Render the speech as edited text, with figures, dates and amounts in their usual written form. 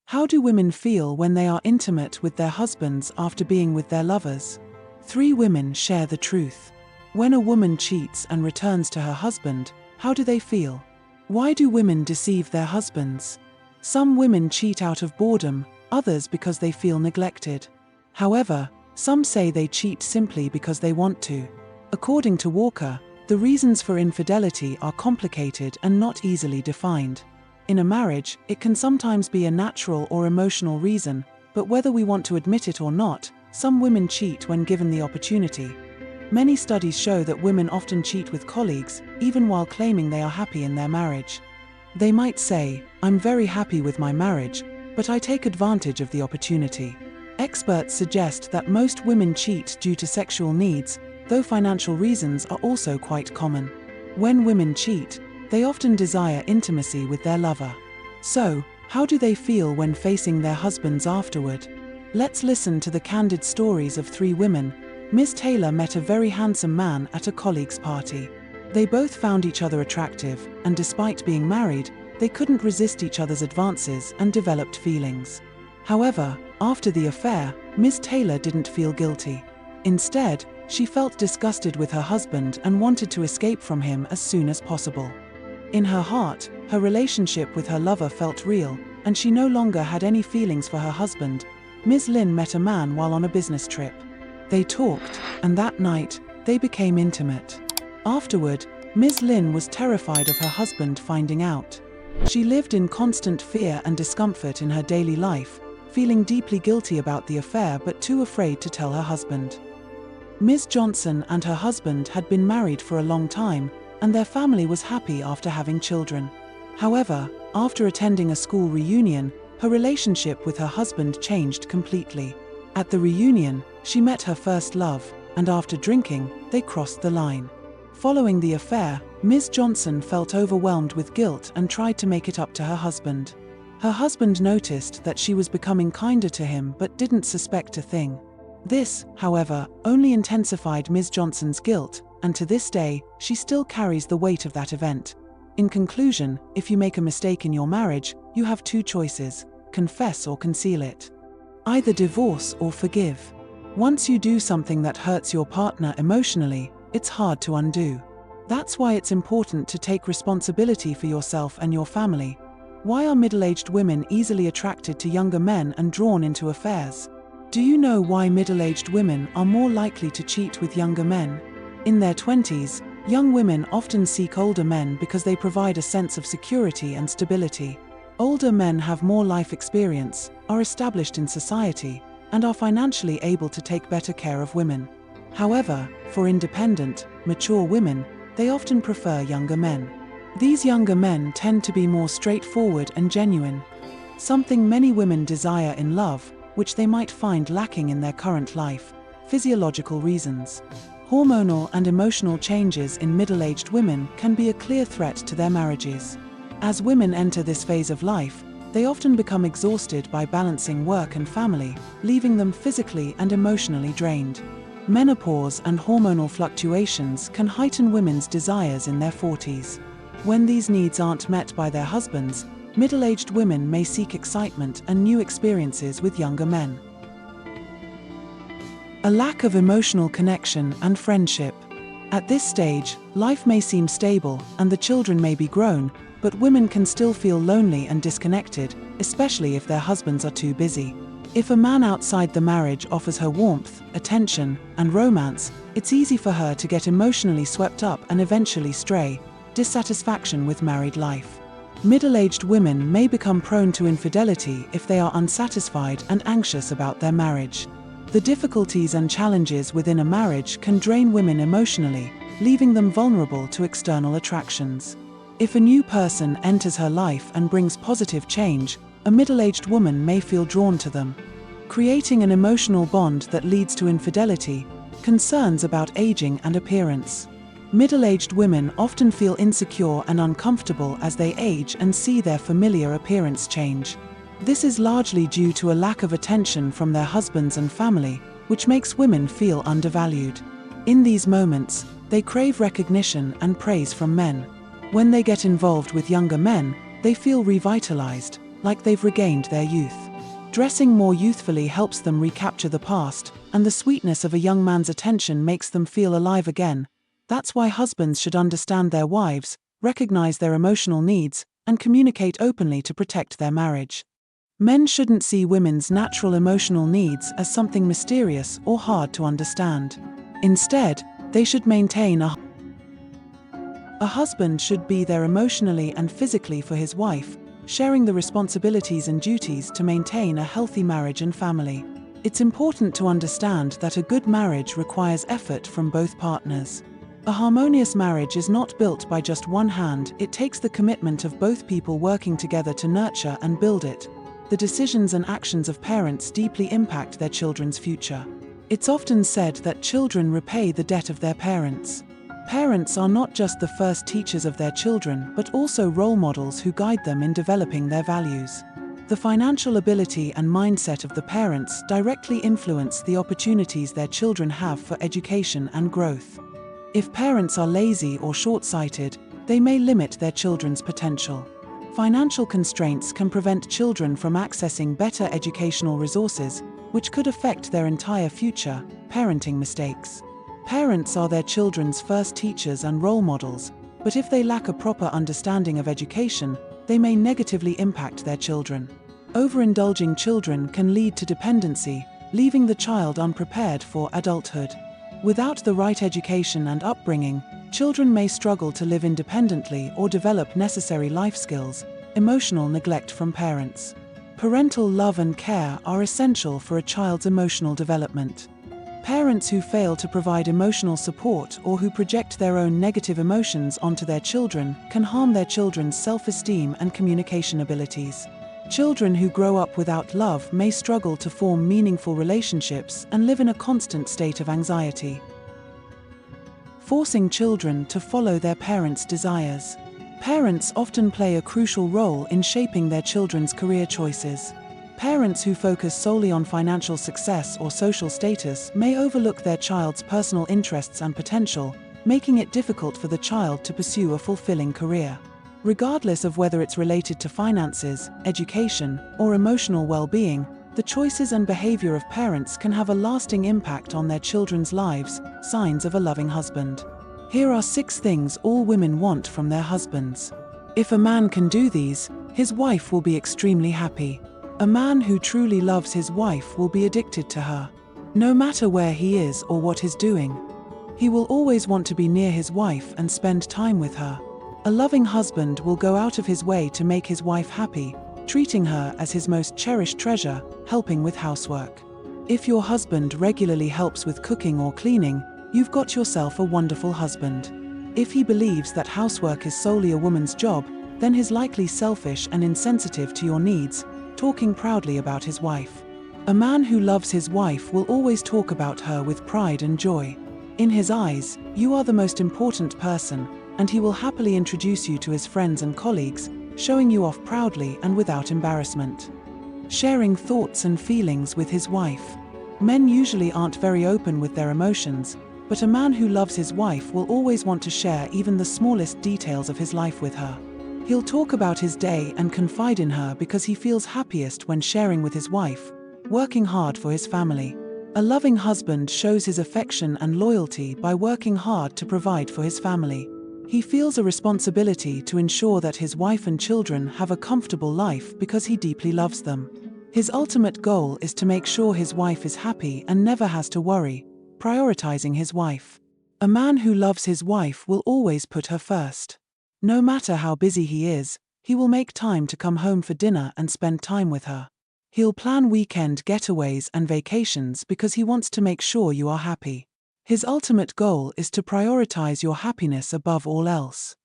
How do women feel when they are intimate with their husbands after being with their lovers? 3 women share the truth. When a woman cheats and returns to her husband, how do they feel? Why do women deceive their husbands? Some women cheat out of boredom, others because they feel neglected. However, some say they cheat simply because they want to. According to Walker, the reasons for infidelity are complicated and not easily defined. In a marriage, it can sometimes be a natural or emotional reason, but whether we want to admit it or not, some women cheat when given the opportunity. Many studies show that women often cheat with colleagues, even while claiming they are happy in their marriage. They might say, "I'm very happy with my marriage, but I take advantage of the opportunity." Experts suggest that most women cheat due to sexual needs, though financial reasons are also quite common. When women cheat, they often desire intimacy with their lover. So, how do they feel when facing their husbands afterward? Let's listen to the candid stories of 3 women. Ms. Taylor met a very handsome man at a colleague's party. They both found each other attractive, and despite being married, they couldn't resist each other's advances and developed feelings. However, after the affair, Ms. Taylor didn't feel guilty. Instead, she felt disgusted with her husband and wanted to escape from him as soon as possible. In her heart, her relationship with her lover felt real, and she no longer had any feelings for her husband. Ms. Lynn met a man while on a business trip. They talked, and that night, they became intimate. Afterward, Ms. Lynn was terrified of her husband finding out. She lived in constant fear and discomfort in her daily life, feeling deeply guilty about the affair but too afraid to tell her husband. Ms. Johnson and her husband had been married for a long time, and their family was happy after having children. However, after attending a school reunion, her relationship with her husband changed completely. At the reunion, she met her first love, and after drinking, they crossed the line. Following the affair, Ms. Johnson felt overwhelmed with guilt and tried to make it up to her husband. Her husband noticed that she was becoming kinder to him but didn't suspect a thing. This, however, only intensified Ms. Johnson's guilt, and to this day, she still carries the weight of that event. In conclusion, if you make a mistake in your marriage, you have 2 choices: confess or conceal it. Either divorce or forgive. Once you do something that hurts your partner emotionally, it's hard to undo. That's why it's important to take responsibility for yourself and your family. Why are middle-aged women easily attracted to younger men and drawn into affairs? Do you know why middle-aged women are more likely to cheat with younger men? In their 20s, young women often seek older men because they provide a sense of security and stability. Older men have more life experience, are established in society, and are financially able to take better care of women. However, for independent, mature women, they often prefer younger men. These younger men tend to be more straightforward and genuine, something many women desire in love, which they might find lacking in their current life. Physiological reasons. Hormonal and emotional changes in middle-aged women can be a clear threat to their marriages. As women enter this phase of life, they often become exhausted by balancing work and family, leaving them physically and emotionally drained. Menopause and hormonal fluctuations can heighten women's desires in their 40s. When these needs aren't met by their husbands, middle-aged women may seek excitement and new experiences with younger men. A lack of emotional connection and friendship. At this stage, life may seem stable and the children may be grown, but women can still feel lonely and disconnected, especially if their husbands are too busy. If a man outside the marriage offers her warmth, attention, and romance, it's easy for her to get emotionally swept up and eventually stray. Dissatisfaction with married life. Middle-aged women may become prone to infidelity if they are unsatisfied and anxious about their marriage. The difficulties and challenges within a marriage can drain women emotionally, leaving them vulnerable to external attractions. If a new person enters her life and brings positive change, a middle-aged woman may feel drawn to them, creating an emotional bond that leads to infidelity. Concerns about aging and appearance. Middle-aged women often feel insecure and uncomfortable as they age and see their familiar appearance change. This is largely due to a lack of attention from their husbands and family, which makes women feel undervalued. In these moments, they crave recognition and praise from men. When they get involved with younger men, they feel revitalized, like they've regained their youth. Dressing more youthfully helps them recapture the past, and the sweetness of a young man's attention makes them feel alive again. That's why husbands should understand their wives, recognize their emotional needs, and communicate openly to protect their marriage. Men shouldn't see women's natural emotional needs as something mysterious or hard to understand. Instead, they should maintain a husband should be there emotionally and physically for his wife, sharing the responsibilities and duties to maintain a healthy marriage and family. It's important to understand that a good marriage requires effort from both partners. A harmonious marriage is not built by just one hand, it takes the commitment of both people working together to nurture and build it. The decisions and actions of parents deeply impact their children's future. It's often said that children repay the debt of their parents. Parents are not just the first teachers of their children, but also role models who guide them in developing their values. The financial ability and mindset of the parents directly influence the opportunities their children have for education and growth. If parents are lazy or short-sighted, they may limit their children's potential. Financial constraints can prevent children from accessing better educational resources, which could affect their entire future. Parenting mistakes. Parents are their children's first teachers and role models, but if they lack a proper understanding of education, they may negatively impact their children. Overindulging children can lead to dependency, leaving the child unprepared for adulthood. Without the right education and upbringing, children may struggle to live independently or develop necessary life skills. Emotional neglect from parents. Parental love and care are essential for a child's emotional development. Parents who fail to provide emotional support or who project their own negative emotions onto their children can harm their children's self-esteem and communication abilities. Children who grow up without love may struggle to form meaningful relationships and live in a constant state of anxiety. Forcing children to follow their parents' desires. Parents often play a crucial role in shaping their children's career choices. Parents who focus solely on financial success or social status may overlook their child's personal interests and potential, making it difficult for the child to pursue a fulfilling career. Regardless of whether it's related to finances, education, or emotional well-being, the choices and behavior of parents can have a lasting impact on their children's lives. Signs of a loving husband. Here are 6 things all women want from their husbands. If a man can do these, his wife will be extremely happy. A man who truly loves his wife will be addicted to her. No matter where he is or what he's doing, he will always want to be near his wife and spend time with her. A loving husband will go out of his way to make his wife happy, treating her as his most cherished treasure, helping with housework. If your husband regularly helps with cooking or cleaning, you've got yourself a wonderful husband. If he believes that housework is solely a woman's job, then he's likely selfish and insensitive to your needs, talking proudly about his wife. A man who loves his wife will always talk about her with pride and joy. In his eyes, you are the most important person, and he will happily introduce you to his friends and colleagues, showing you off proudly and without embarrassment. Sharing thoughts and feelings with his wife. Men usually aren't very open with their emotions, but a man who loves his wife will always want to share even the smallest details of his life with her. He'll talk about his day and confide in her because he feels happiest when sharing with his wife, working hard for his family. A loving husband shows his affection and loyalty by working hard to provide for his family. He feels a responsibility to ensure that his wife and children have a comfortable life because he deeply loves them. His ultimate goal is to make sure his wife is happy and never has to worry, prioritizing his wife. A man who loves his wife will always put her first. No matter how busy he is, he will make time to come home for dinner and spend time with her. He'll plan weekend getaways and vacations because he wants to make sure you are happy. His ultimate goal is to prioritize your happiness above all else.